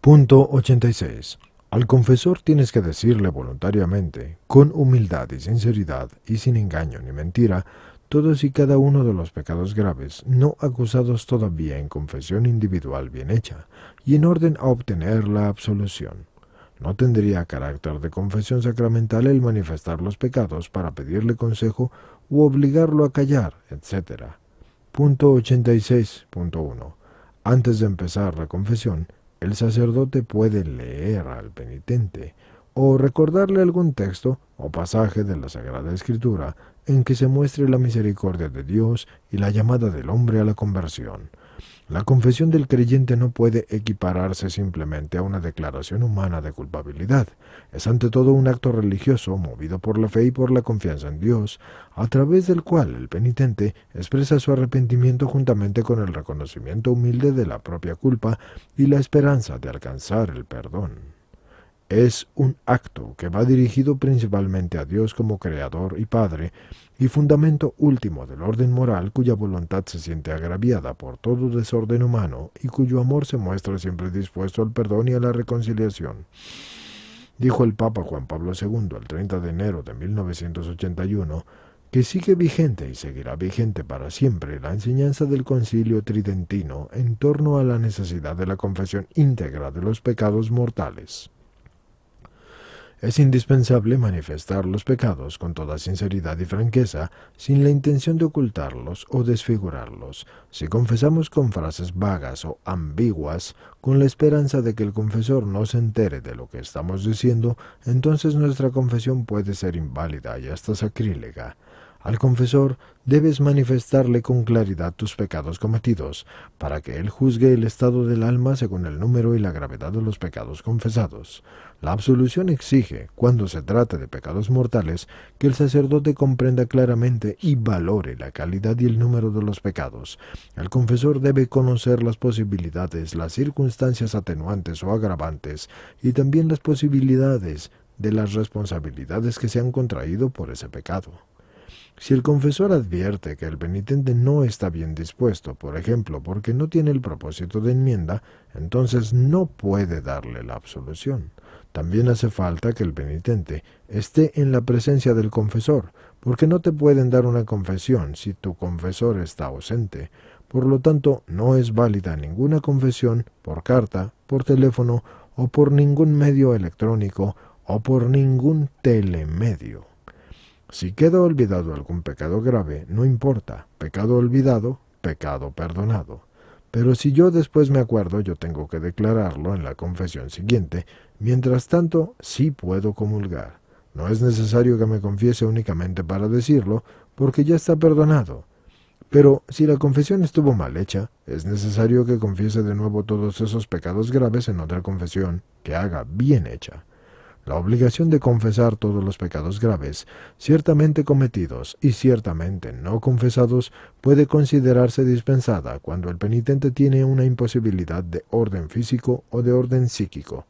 Punto 86. Al confesor tienes que decirle voluntariamente, con humildad y sinceridad, y sin engaño ni mentira, todos y cada uno de los pecados graves, no acusados todavía en confesión individual bien hecha, y en orden a obtener la absolución. No tendría carácter de confesión sacramental el manifestar los pecados para pedirle consejo u obligarlo a callar, etc. Punto 86.1. Antes de empezar la confesión, el sacerdote puede leer al penitente o recordarle algún texto o pasaje de la Sagrada Escritura en que se muestre la misericordia de Dios y la llamada del hombre a la conversión. La confesión del creyente no puede equipararse simplemente a una declaración humana de culpabilidad. Es ante todo un acto religioso movido por la fe y por la confianza en Dios, a través del cual el penitente expresa su arrepentimiento juntamente con el reconocimiento humilde de la propia culpa y la esperanza de alcanzar el perdón. Es un acto que va dirigido principalmente a Dios como Creador y Padre, y fundamento último del orden moral cuya voluntad se siente agraviada por todo desorden humano y cuyo amor se muestra siempre dispuesto al perdón y a la reconciliación. Dijo el Papa Juan Pablo II el 30 de enero de 1981 que sigue vigente y seguirá vigente para siempre la enseñanza del Concilio Tridentino en torno a la necesidad de la confesión íntegra de los pecados mortales. Es indispensable manifestar los pecados con toda sinceridad y franqueza, sin la intención de ocultarlos o desfigurarlos. Si confesamos con frases vagas o ambiguas, con la esperanza de que el confesor no se entere de lo que estamos diciendo, entonces nuestra confesión puede ser inválida y hasta sacrílega. Al confesor debes manifestarle con claridad tus pecados cometidos, para que él juzgue el estado del alma según el número y la gravedad de los pecados confesados. La absolución exige, cuando se trata de pecados mortales, que el sacerdote comprenda claramente y valore la calidad y el número de los pecados. El confesor debe conocer las posibilidades, las circunstancias atenuantes o agravantes, y también las posibilidades de las responsabilidades que se han contraído por ese pecado. Si el confesor advierte que el penitente no está bien dispuesto, por ejemplo, porque no tiene el propósito de enmienda, entonces no puede darle la absolución. También hace falta que el penitente esté en la presencia del confesor, porque no te pueden dar una confesión si tu confesor está ausente. Por lo tanto, no es válida ninguna confesión por carta, por teléfono o por ningún medio electrónico o por ningún telemedio. Si queda olvidado algún pecado grave, no importa, pecado olvidado, pecado perdonado. Pero si yo después me acuerdo, yo tengo que declararlo en la confesión siguiente. Mientras tanto, sí puedo comulgar. No es necesario que me confiese únicamente para decirlo, porque ya está perdonado. Pero si la confesión estuvo mal hecha, es necesario que confiese de nuevo todos esos pecados graves en otra confesión que haga bien hecha. La obligación de confesar todos los pecados graves, ciertamente cometidos y ciertamente no confesados, puede considerarse dispensada cuando el penitente tiene una imposibilidad de orden físico o de orden psíquico.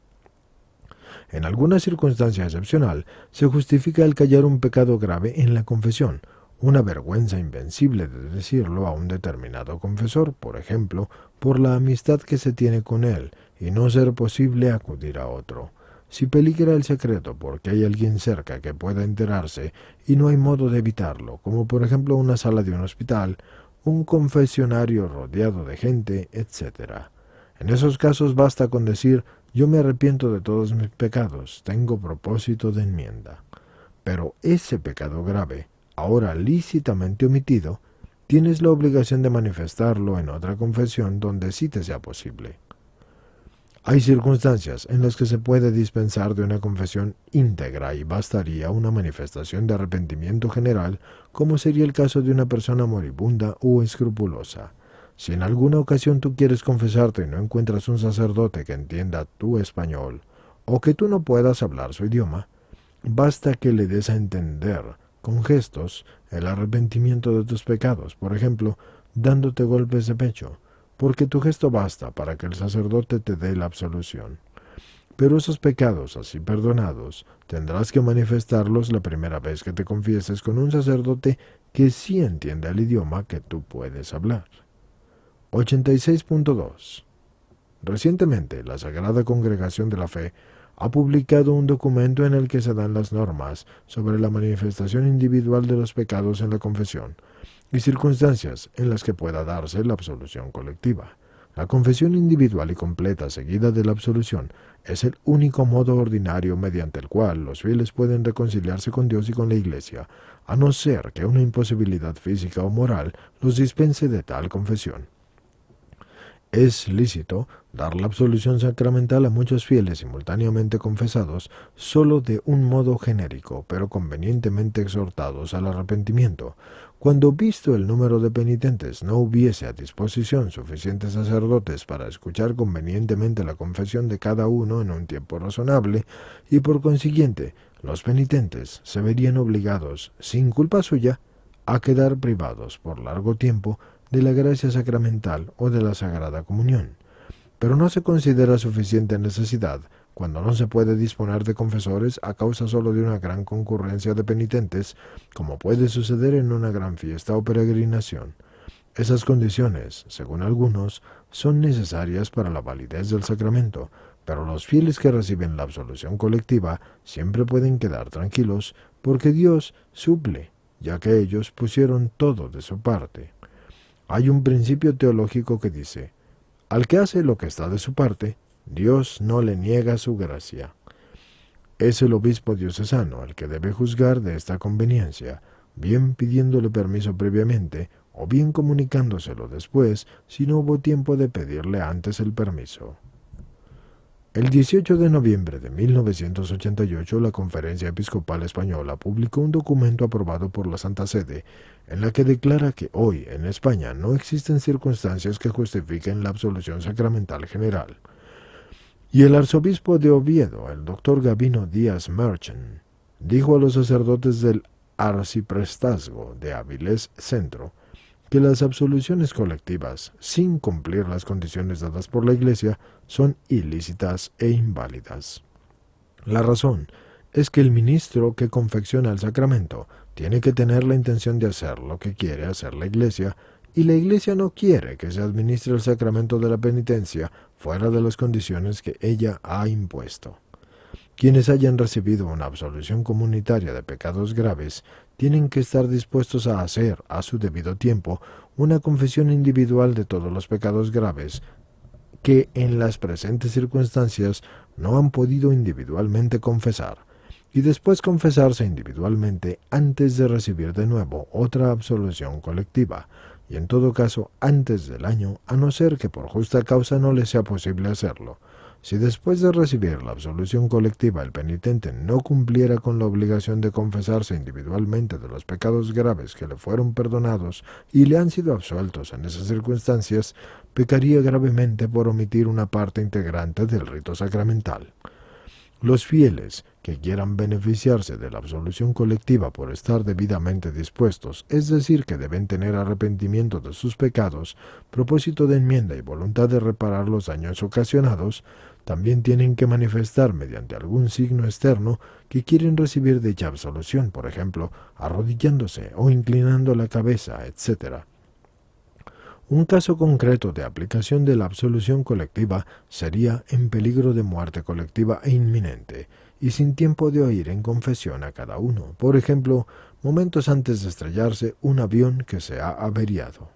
En alguna circunstancia excepcional, se justifica el callar un pecado grave en la confesión, una vergüenza invencible de decirlo a un determinado confesor, por ejemplo, por la amistad que se tiene con él, y no ser posible acudir a otro. Si peligra el secreto porque hay alguien cerca que pueda enterarse y no hay modo de evitarlo, como por ejemplo una sala de un hospital, un confesionario rodeado de gente, etc. En esos casos basta con decir: yo me arrepiento de todos mis pecados, tengo propósito de enmienda. Pero ese pecado grave, ahora lícitamente omitido, tienes la obligación de manifestarlo en otra confesión donde sí te sea posible. Hay circunstancias en las que se puede dispensar de una confesión íntegra y bastaría una manifestación de arrepentimiento general, como sería el caso de una persona moribunda o escrupulosa. Si en alguna ocasión tú quieres confesarte y no encuentras un sacerdote que entienda tu español, o que tú no puedas hablar su idioma, basta que le des a entender, con gestos, el arrepentimiento de tus pecados, por ejemplo, dándote golpes de pecho, porque tu gesto basta para que el sacerdote te dé la absolución. Pero esos pecados así perdonados tendrás que manifestarlos la primera vez que te confieses con un sacerdote que sí entienda el idioma que tú puedes hablar. 86.2. Recientemente, la Sagrada Congregación de la Fe ha publicado un documento en el que se dan las normas sobre la manifestación individual de los pecados en la confesión y circunstancias en las que pueda darse la absolución colectiva. La confesión individual y completa seguida de la absolución es el único modo ordinario mediante el cual los fieles pueden reconciliarse con Dios y con la Iglesia, a no ser que una imposibilidad física o moral los dispense de tal confesión. Es lícito dar la absolución sacramental a muchos fieles simultáneamente confesados solo de un modo genérico, pero convenientemente exhortados al arrepentimiento. Cuando visto el número de penitentes no hubiese a disposición suficientes sacerdotes para escuchar convenientemente la confesión de cada uno en un tiempo razonable, y por consiguiente los penitentes se verían obligados, sin culpa suya, a quedar privados por largo tiempo de la gracia sacramental o de la Sagrada Comunión. Pero no se considera suficiente necesidad cuando no se puede disponer de confesores a causa solo de una gran concurrencia de penitentes, como puede suceder en una gran fiesta o peregrinación. Esas condiciones, según algunos, son necesarias para la validez del sacramento, pero los fieles que reciben la absolución colectiva siempre pueden quedar tranquilos porque Dios suple, ya que ellos pusieron todo de su parte. Hay un principio teológico que dice: al que hace lo que está de su parte, Dios no le niega su gracia. Es el obispo diocesano el que debe juzgar de esta conveniencia, bien pidiéndole permiso previamente, o bien comunicándoselo después, si no hubo tiempo de pedirle antes el permiso. El 18 de noviembre de 1988, la Conferencia Episcopal Española publicó un documento aprobado por la Santa Sede, en la que declara que hoy en España no existen circunstancias que justifiquen la absolución sacramental general. Y el arzobispo de Oviedo, el doctor Gabino Díaz Merchant, dijo a los sacerdotes del arciprestazgo de Avilés Centro que las absoluciones colectivas, sin cumplir las condiciones dadas por la Iglesia, son ilícitas e inválidas. La razón es que el ministro que confecciona el sacramento tiene que tener la intención de hacer lo que quiere hacer la Iglesia, y la Iglesia no quiere que se administre el sacramento de la penitencia fuera de las condiciones que ella ha impuesto. Quienes hayan recibido una absolución comunitaria de pecados graves tienen que estar dispuestos a hacer, a su debido tiempo, una confesión individual de todos los pecados graves que en las presentes circunstancias no han podido individualmente confesar, y después confesarse individualmente antes de recibir de nuevo otra absolución colectiva, y en todo caso antes del año, a no ser que por justa causa no le sea posible hacerlo. Si después de recibir la absolución colectiva el penitente no cumpliera con la obligación de confesarse individualmente de los pecados graves que le fueron perdonados y le han sido absueltos en esas circunstancias, pecaría gravemente por omitir una parte integrante del rito sacramental. Los fieles que quieran beneficiarse de la absolución colectiva por estar debidamente dispuestos, es decir, que deben tener arrepentimiento de sus pecados, propósito de enmienda y voluntad de reparar los daños ocasionados, también tienen que manifestar mediante algún signo externo que quieren recibir dicha absolución, por ejemplo, arrodillándose o inclinando la cabeza, etc. Un caso concreto de aplicación de la absolución colectiva sería en peligro de muerte colectiva e inminente, y sin tiempo de oír en confesión a cada uno, por ejemplo, momentos antes de estrellarse un avión que se ha averiado.